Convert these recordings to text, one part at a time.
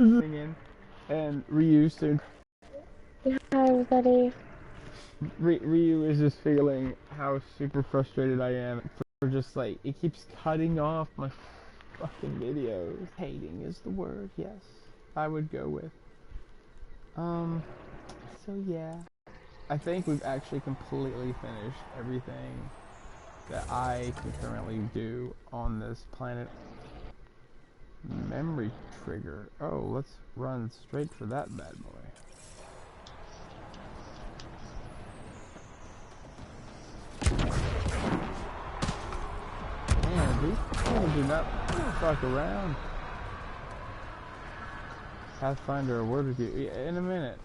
And Ryu soon. Hi, everybody. Ryu is just feeling how super frustrated I am for just like it keeps cutting off my fucking videos. Hating is the word. Yes, I would go with. So yeah, I think we've actually completely finished everything that I can currently do on this planet. Memory trigger. Oh, let's run straight for that bad boy. Man, these people do not fuck around. Pathfinder, a word with you in a minute.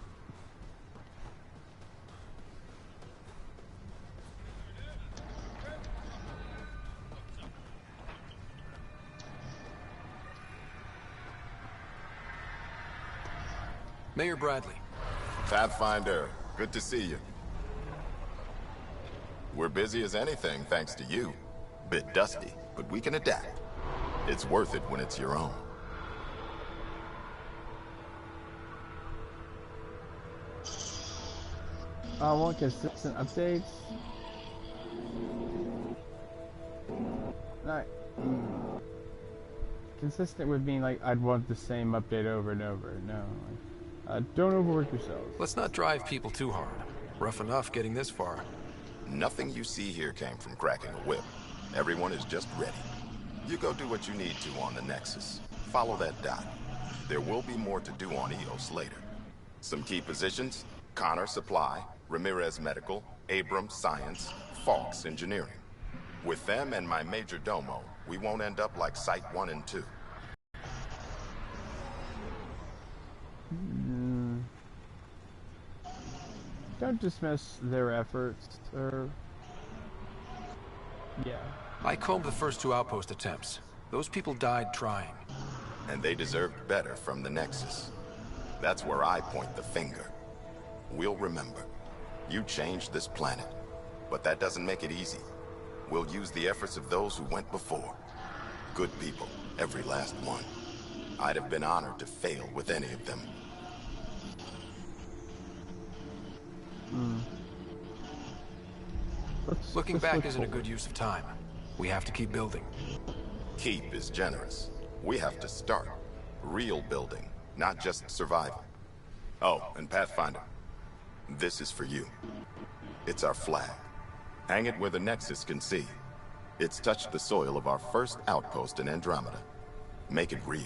Mayor Bradley. Pathfinder, good to see you. We're busy as anything thanks to you. Bit dusty, but we can adapt. It's worth it when it's your own. I want consistent updates. Not consistent would mean like I'd want the same update over and over. No, don't overwork yourselves. Let's not drive people too hard. Rough enough getting this far. Nothing you see here came from cracking a whip. Everyone is just ready. You go do what you need to on the Nexus. Follow that dot. There will be more to do on EOS later. Some key positions: Connor Supply, Ramirez Medical, Abrams Science, Falks Engineering. With them and my major domo, we won't end up like Site 1 and 2. Don't dismiss their efforts, or... Yeah. I combed the first 2 outpost attempts. Those people died trying. And they deserved better from the Nexus. That's where I point the finger. We'll remember. You changed this planet. But that doesn't make it easy. We'll use the efforts of those who went before. Good people, every last one. I'd have been honored to fail with any of them. Looking back isn't a good use of time. We have to keep building. Keep is generous. We have to start. Real building, not just survival. Oh, and Pathfinder, this is for you. It's our flag. Hang it where the Nexus can see. It's touched the soil of our first outpost in Andromeda. Make it real.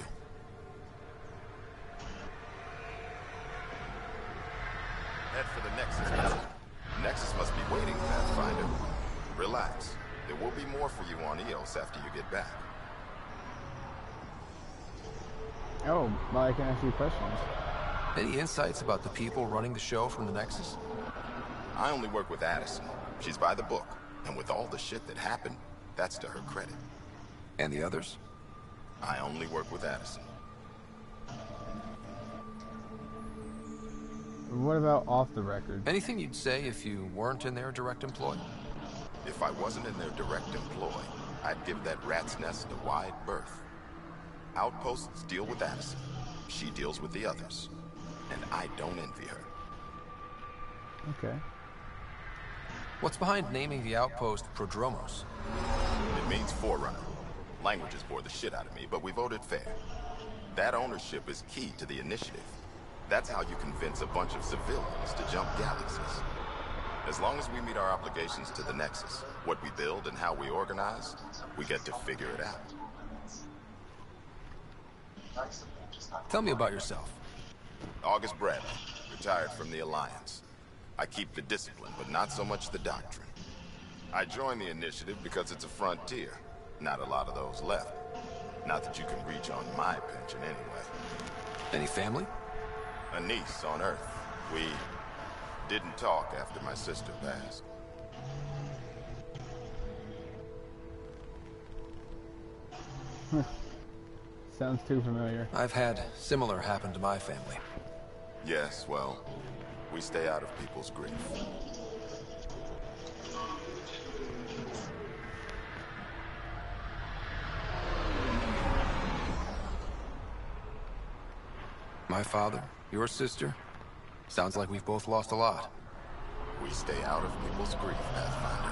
Head for the Nexus. Nexus must be waiting, Pathfinder. Relax. There will be more for you on EOS after you get back. Oh, well, I can ask you questions. Any insights about the people running the show from the Nexus? I only work with Addison. She's by the book. And with all the shit that happened, that's to her credit. And the others? I only work with Addison. What about off the record? Anything you'd say if you weren't in their direct employ? If I wasn't in their direct employ, I'd give that rat's nest a wide berth. Outposts deal with Addison. She deals with the others. And I don't envy her. Okay. What's behind naming the outpost Prodromos? It means Forerunner. Languages bore the shit out of me, but we voted fair. That ownership is key to the initiative. That's how you convince a bunch of civilians to jump galaxies. As long as we meet our obligations to the Nexus, what we build and how we organize, we get to figure it out. Tell me about yourself. August Bradley, retired from the Alliance. I keep the discipline, but not so much the doctrine. I joined the initiative because it's a frontier. Not a lot of those left. Not that you can reach on my pension anyway. Any family? A niece on Earth. We didn't talk after my sister passed. Sounds too familiar. I've had similar happen to my family. Yes, well, we stay out of people's grief. My father, your sister. Sounds like we've both lost a lot. We stay out of people's grief, Pathfinder.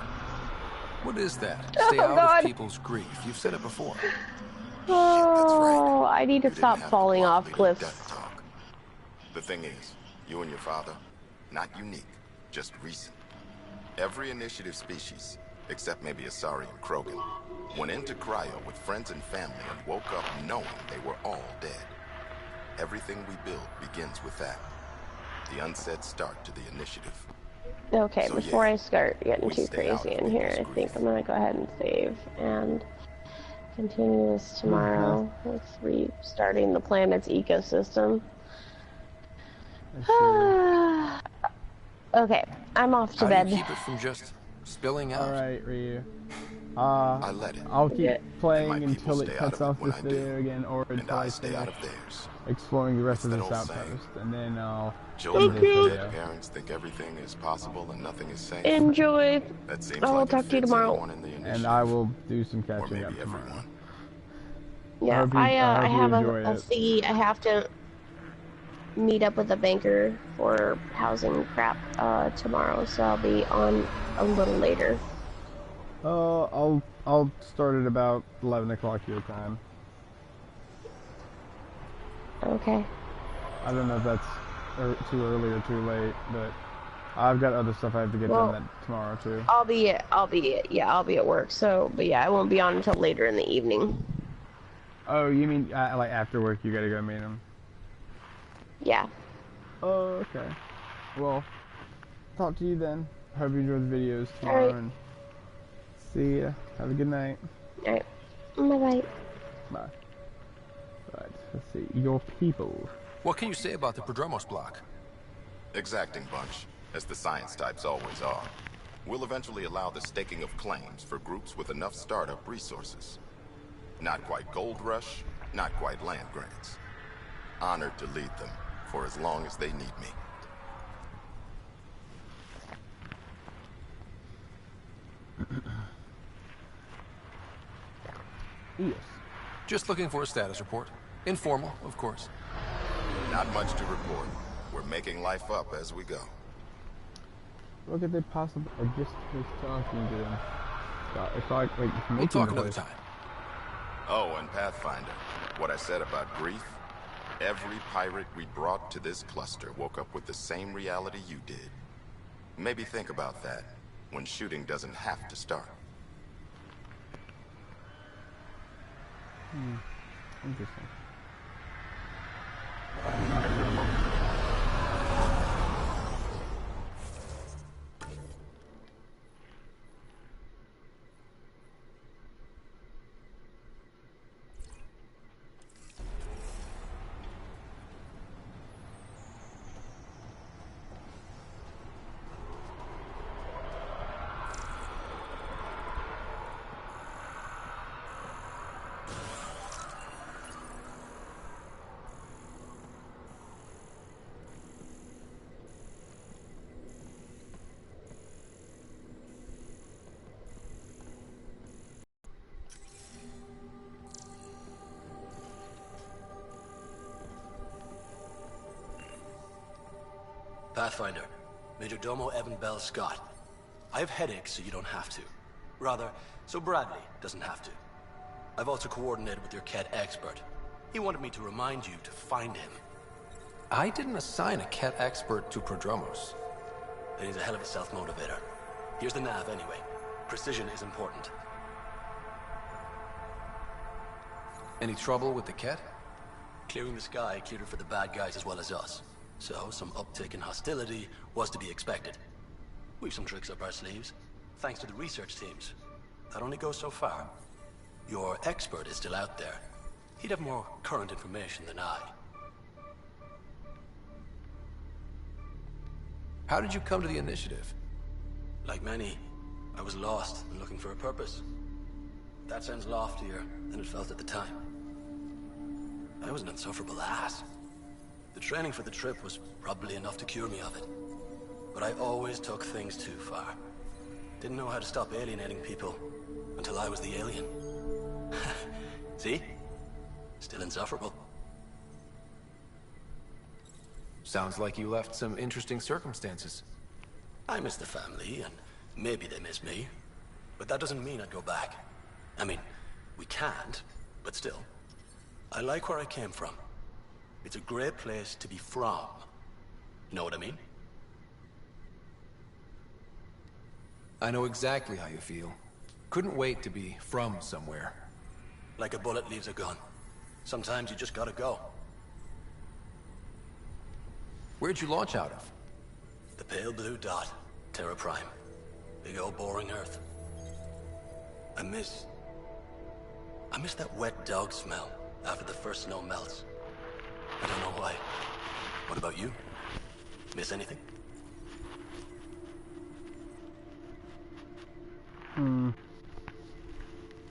What is that? Stay out God. of people's grief. You've said it before. That's right. Oh, I need to You stop didn't have falling to off lead a cliffs. death talk. The thing is, you and your father, not unique, just recent. Every initiative species, except maybe Asari and Krogan, went into cryo with friends and family and woke up knowing they were all dead. Everything we build begins with that. The unsaid start to the initiative. Okay, So, before yeah, I start getting we too stay out crazy of in here, I people's think grief. I'm gonna go ahead and save and continue this tomorrow with restarting the planet's ecosystem. Okay, I'm off to How do you bed. keep it from just spilling out? Alright, Ryu. I let it. I'll keep Yeah. And playing my people until it stay out cuts of it off when this I do. video again, or And until I I stay out finish of theirs. exploring the rest It's of that this old saying. outpost, and then I'll Children end this with video. dead parents think everything is possible and nothing is safe. Enjoy. That seems I will like talk it to you fits tomorrow. anyone in the initiative. And I will do some Or catching maybe up tomorrow. everyone. Yeah, I I hope you have enjoy a it. thingy. I have to meet up with a banker for housing crap tomorrow, so I'll be on a little later. I'll start at about 11 o'clock your time. Okay. I don't know if that's too early or too late, but I've got other stuff I have to get Well, done that tomorrow too. I'll be at work. So, but yeah, I won't be on until later in the evening. Oh, you mean like after work you gotta go meet him? Yeah. Oh, okay. Well, talk to you then. Hope you enjoy the videos tomorrow, Alright. and see ya. Have a good night. All right. Bye-bye. Bye. Right, let's see. Your people. What can you say about the Prodromos block? Exacting bunch, as the science types always are. We'll eventually allow the staking of claims for groups with enough startup resources. Not quite gold rush, not quite land grants. Honored to lead them for as long as they need me. Yes. Just looking for a status report. Informal, of course. Not much to report. We're making life up as we go. Look at the possible. I just was talking to him. It's like We'll making talk the another voice. time. Oh, and Pathfinder, what I said about grief, every pirate we brought to this cluster woke up with the same reality you did. Maybe think about that when shooting doesn't have to start. Interesting. Pathfinder, Major Domo Evan Bell Scott. I have headaches, so you don't have to. Rather, so Bradley doesn't have to. I've also coordinated with your Ket expert. He wanted me to remind you to find him. I didn't assign a Ket expert to Prodromos. Then he's a hell of a self-motivator. Here's the nav anyway. Precision is important. Any trouble with the Ket? Clearing the sky cleared it for the bad guys as well as us. So, some uptick in hostility was to be expected. We've some tricks up our sleeves, thanks to the research teams. That only goes so far. Your expert is still out there. He'd have more current information than I. How did you come to the initiative? Like many, I was lost and looking for a purpose. That sounds loftier than it felt at the time. I was an insufferable ass. The training for the trip was probably enough to cure me of it. But I always took things too far. Didn't know how to stop alienating people until I was the alien. See? Still insufferable. Sounds like you left some interesting circumstances. I miss the family, and maybe they miss me. But that doesn't mean I'd go back. I mean, we can't, but still. I like where I came from. It's a great place to be from. Know what I mean? I know exactly how you feel. Couldn't wait to be from somewhere. Like a bullet leaves a gun. Sometimes you just gotta go. Where'd you launch out of? The pale blue dot, Terra Prime. Big old boring Earth. I miss that wet dog smell after the first snow melts. I don't know why. What about you? Miss anything?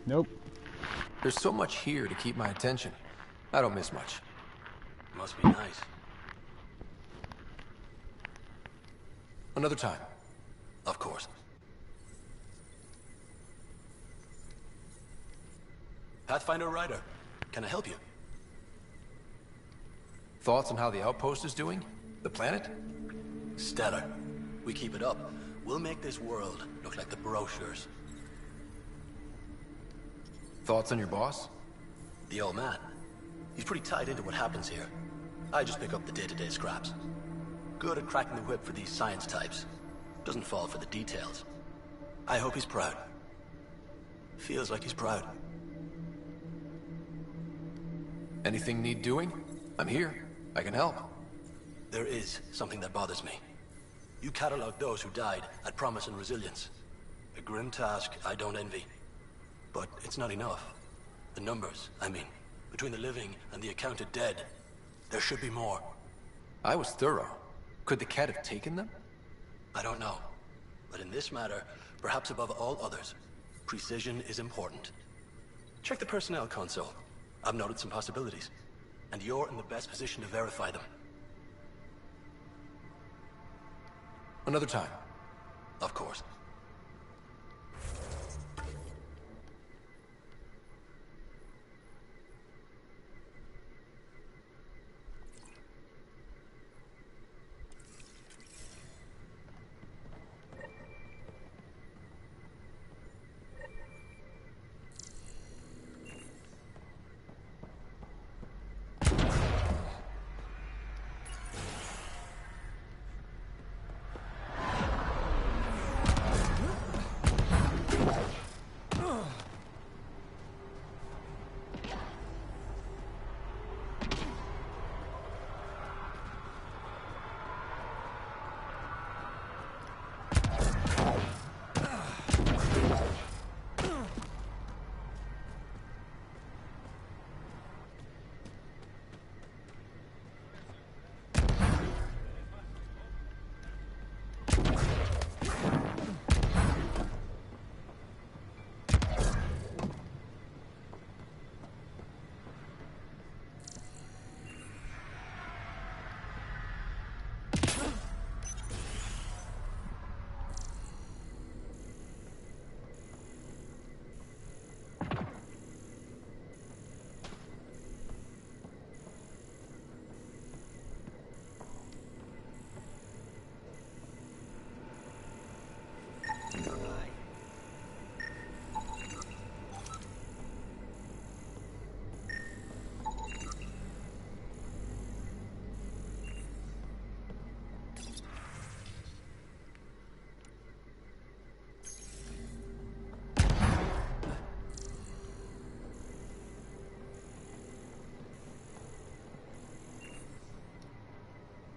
Nope. There's so much here to keep my attention. I don't miss much. Must be nice. Another time. Of course. Pathfinder Ryder, can I help you? Thoughts on how the outpost is doing? The planet? Stellar. We keep it up, we'll make this world look like the brochures. Thoughts on your boss? The old man. He's pretty tied into what happens here. I just pick up the day-to-day scraps. Good at cracking the whip for these science types. Doesn't fall for the details. I hope he's proud. Feels like he's proud. Anything need doing? I'm here. I can help. There is something that bothers me. You catalog those who died at Promise and Resilience. A grim task I don't envy. But it's not enough. The numbers, I mean, between the living and the accounted dead, there should be more. I was thorough. Could the cat have taken them? I don't know. But in this matter, perhaps above all others, precision is important. Check the personnel console. I've noted some possibilities. And you're in the best position to verify them. Another time. Of course.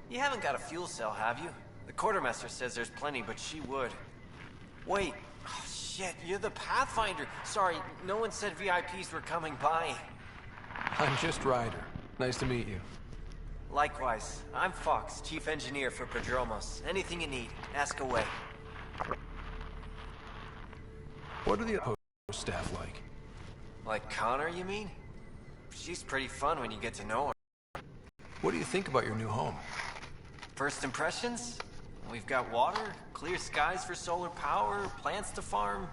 You haven't got a fuel cell, have you? The quartermaster says there's plenty, but she would. Wait. Oh, shit, you're the Pathfinder. Sorry, no one said VIPs were coming by. I'm just Ryder. Nice to meet you. Likewise. I'm Fox, Chief Engineer for Prodromos. Anything you need, ask away. What are the outpost staff like? Like Connor, you mean? She's pretty fun when you get to know her. What do you think about your new home? First impressions? We've got water, clear skies for solar power, plants to farm.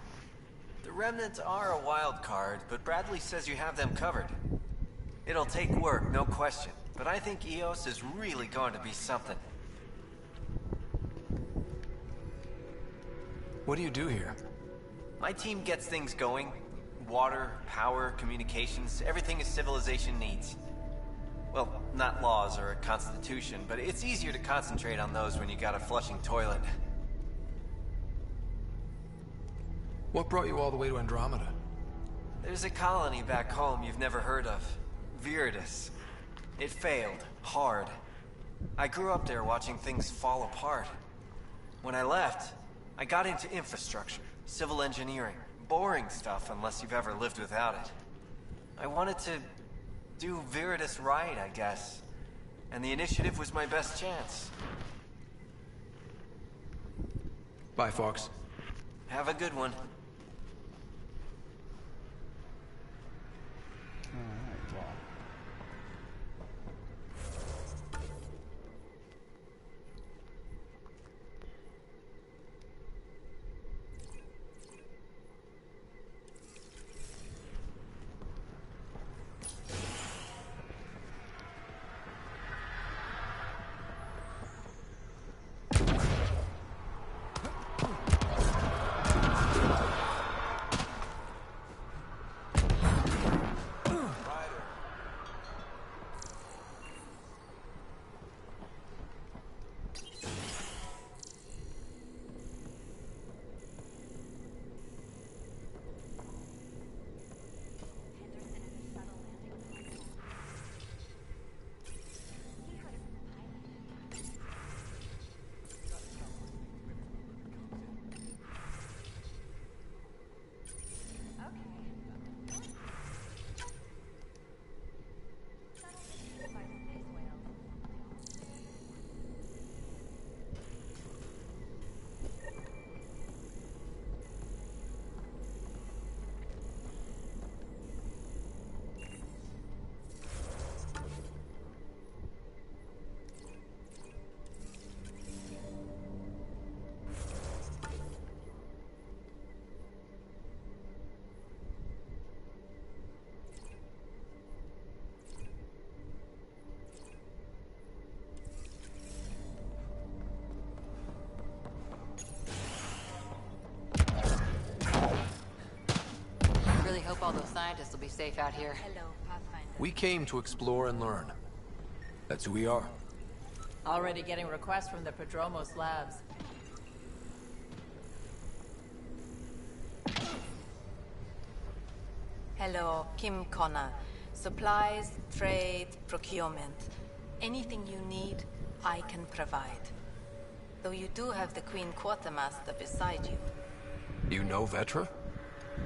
The remnants are a wild card, but Bradley says you have them covered. It'll take work, no question. But I think Eos is really going to be something. What do you do here? My team gets things going. Water, power, communications, everything a civilization needs. Well, not laws or a constitution, but it's easier to concentrate on those when you got a flushing toilet. What brought you all the way to Andromeda? There's a colony back home you've never heard of. Viridis. It failed. Hard. I grew up there watching things fall apart. When I left, I got into infrastructure, civil engineering. Boring stuff unless you've ever lived without it. I wanted to do Viridis right, I guess. And the initiative was my best chance. Bye, Fox. Have a good one. Alright, well. Really hope all those scientists will be safe out here. Hello, Pathfinder. We came to explore and learn. That's who we are. Already getting requests from the Prodromos labs. Hello, Kim Connor. Supplies, trade, procurement. Anything you need, I can provide. Though you do have the Queen Quartermaster beside you. You know Vetra?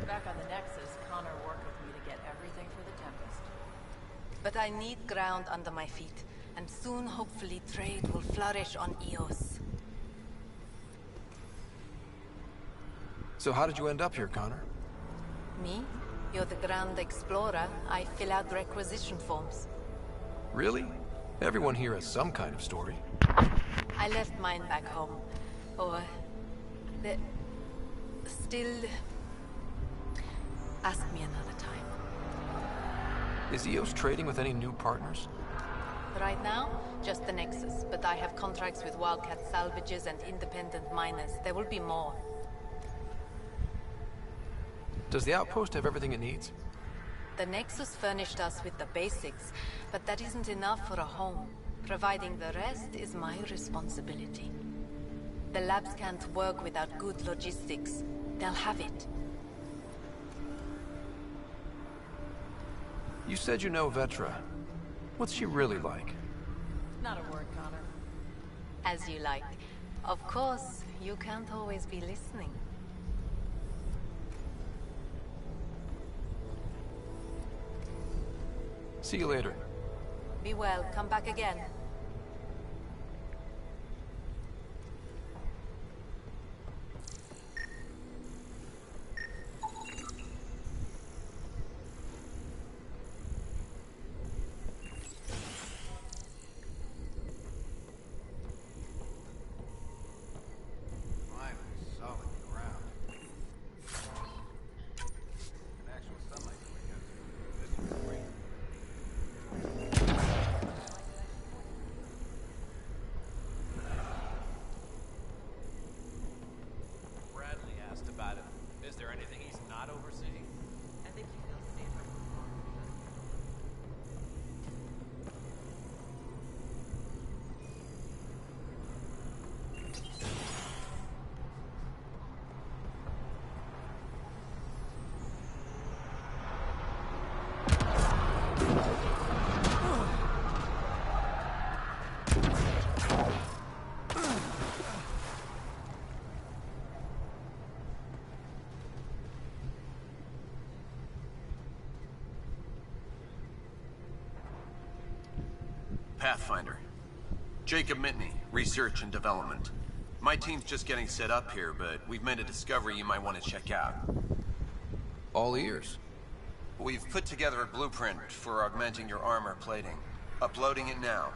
Back on the Nexus, Connor worked with me to get everything for the Tempest. But I need ground under my feet, and soon, hopefully, trade will flourish on Eos. So how did you end up here, Connor? Me? You're the Grand Explorer. I fill out requisition forms. Really? Everyone here has some kind of story. I left mine back home. Or... the... still... Ask me another time. Is Eos trading with any new partners? Right now, just the Nexus, but I have contracts with Wildcat salvages and independent miners. There will be more. Does the outpost have everything it needs? The Nexus furnished us with the basics, but that isn't enough for a home. Providing the rest is my responsibility. The labs can't work without good logistics. They'll have it. You said you know Vetra. What's she really like? Not a word, Connor. As you like. Of course, you can't always be listening. See you later. Be well. Come back again. Pathfinder. Jacob Mitney, Research and Development. My team's just getting set up here, but we've made a discovery you might want to check out. All ears. We've put together a blueprint for augmenting your armor plating. Uploading it now.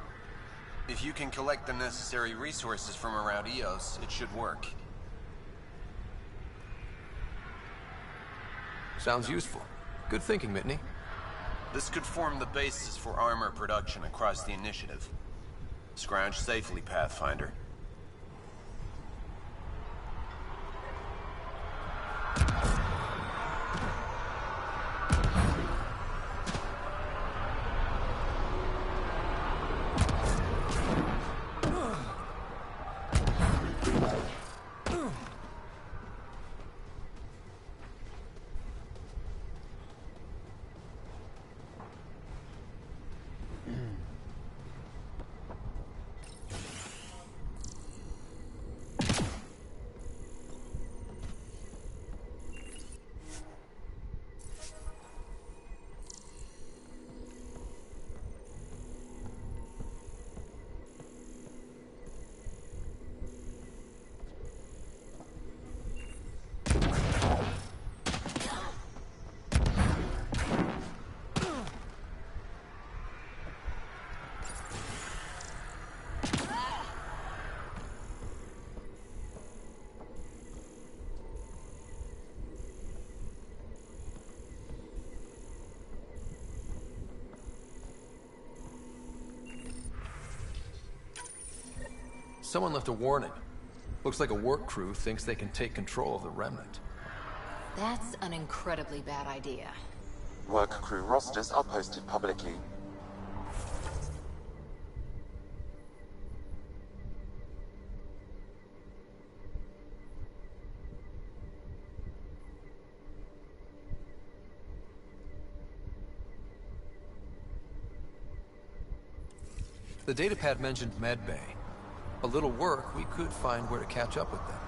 If you can collect the necessary resources from around Eos, it should work. Sounds useful. Good thinking, Mitney. This could form the basis for armor production across the initiative. Scrounge safely, Pathfinder. Someone left a warning. Looks like a work crew thinks they can take control of the remnant. That's an incredibly bad idea. Work crew rosters are posted publicly. The datapad mentioned medbay. A little work, we could find where to catch up with them.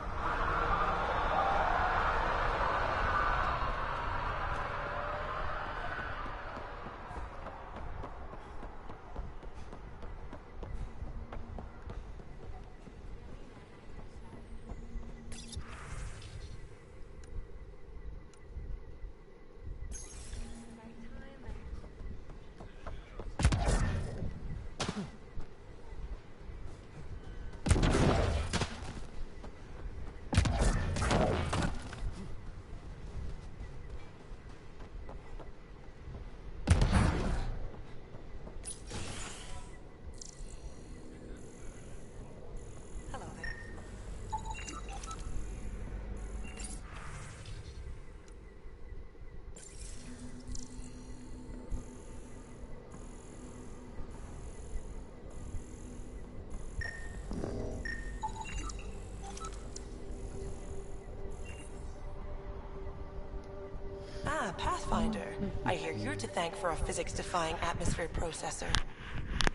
Ah, Pathfinder. I hear you're to thank for a physics-defying atmosphere processor.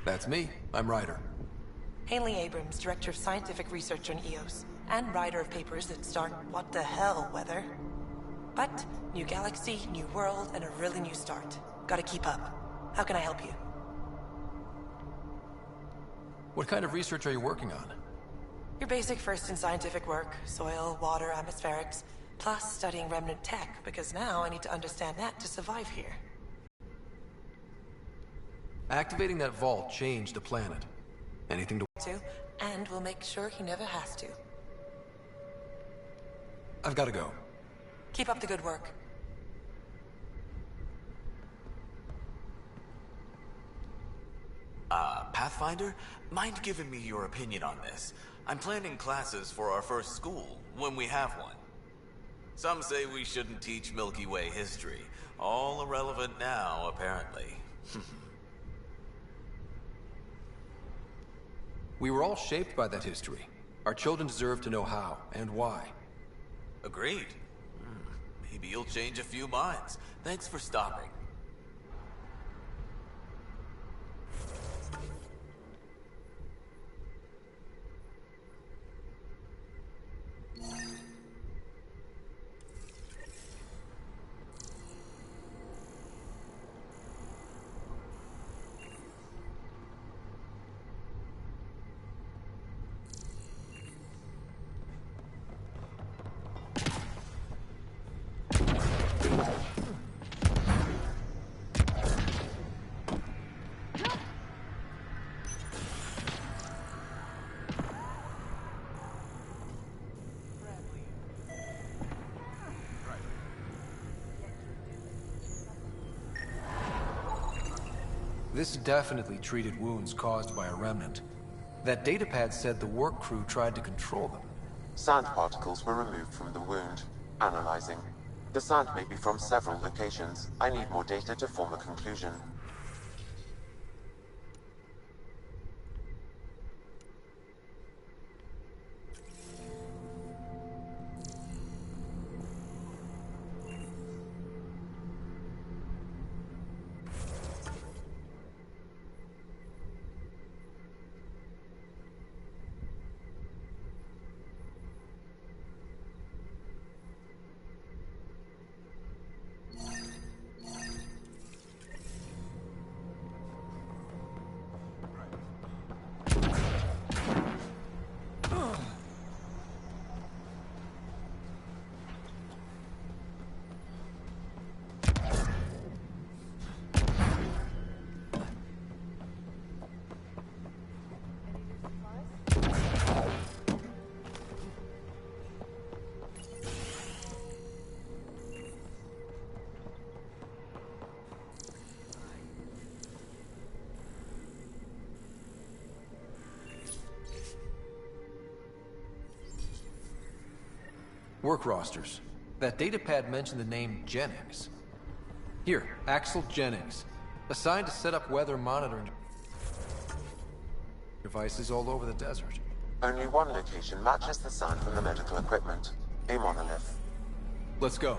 That's me. I'm Ryder. Haley Abrams, Director of Scientific Research on Eos, and writer of papers that start what the hell weather. But, new galaxy, new world, and a really new start. Gotta keep up. How can I help you? What kind of research are you working on? Your basic first in scientific work, soil, water, atmospherics, plus studying remnant tech, because now I need to understand that to survive here. Activating that vault changed the planet. Anything to... And we'll make sure he never has to. I've got to go. Keep up the good work. Pathfinder? Mind giving me your opinion on this? I'm planning classes for our first school, when we have one. Some say we shouldn't teach Milky Way history. All irrelevant now, apparently. We were all shaped by that history. Our children deserve to know how and why. Agreed. Maybe you'll change a few minds. Thanks for stopping. This definitely treated wounds caused by a remnant. That datapad said the work crew tried to control them. Sand particles were removed from the wound. Analyzing. The sand may be from several locations. I need more data to form a conclusion. Work rosters. That datapad mentioned the name Jennings. Here, Axel Jennings. Assigned to set up weather monitoring devices all over the desert. Only one location matches the sand from the medical equipment. A monolith. Let's go.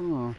Huh.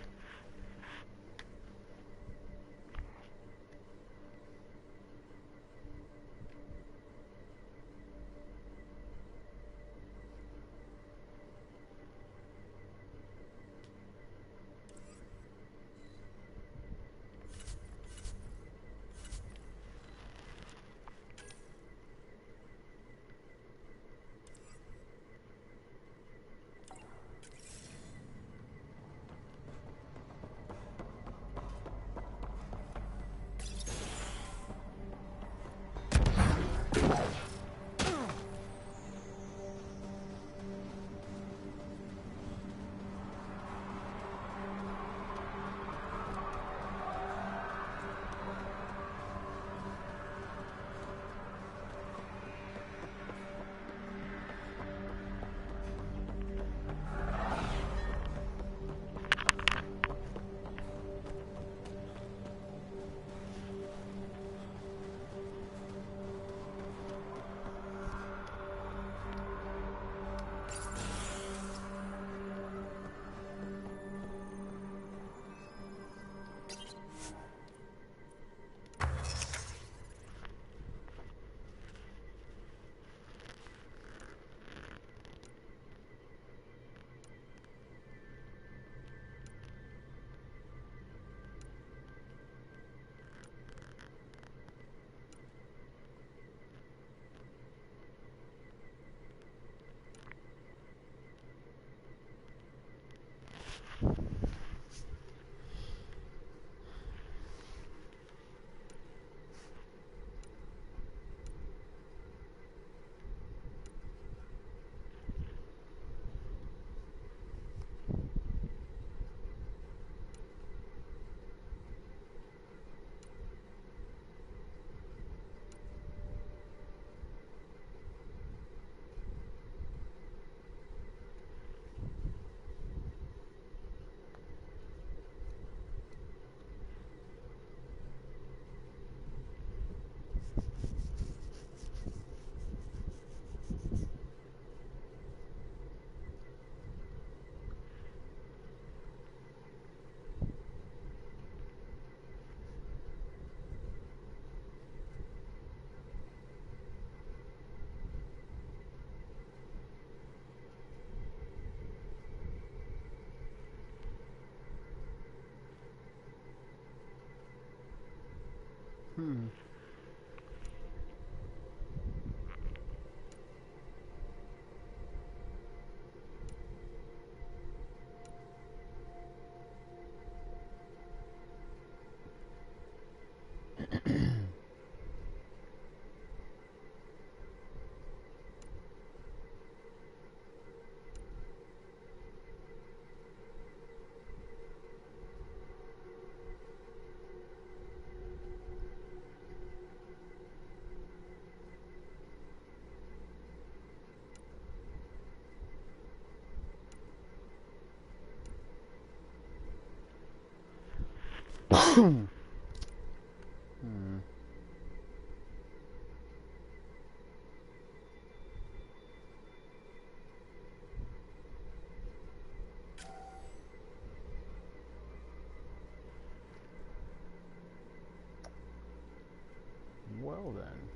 Hmm. Hmm. Well then.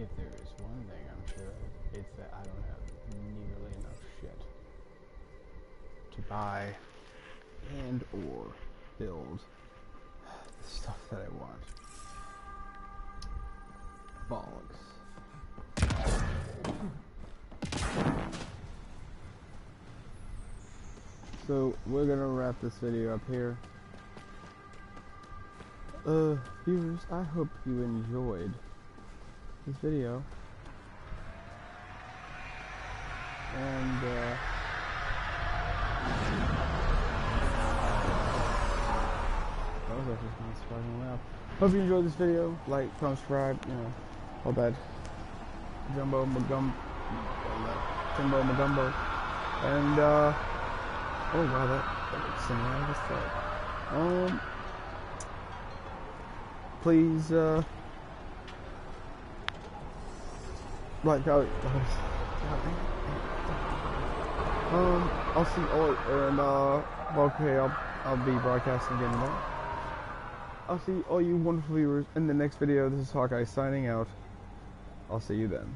if there is one thing I'm sure of, it's that I don't have nearly enough shit to buy and or build the stuff that I want. Bollocks. So we're gonna wrap this video up here. Viewers, I hope you enjoyed this video. And that was actually kind of surprisingly loud. Hope you enjoyed this video. Like, comment, subscribe, you know, all that jumbo magumbo. And oh wow, that looks similar as fuck. Please like how I'll see all and okay, I'll be broadcasting again tomorrow. I'll see all you wonderful viewers in the next video. This is Hawkeye signing out. I'll see you then.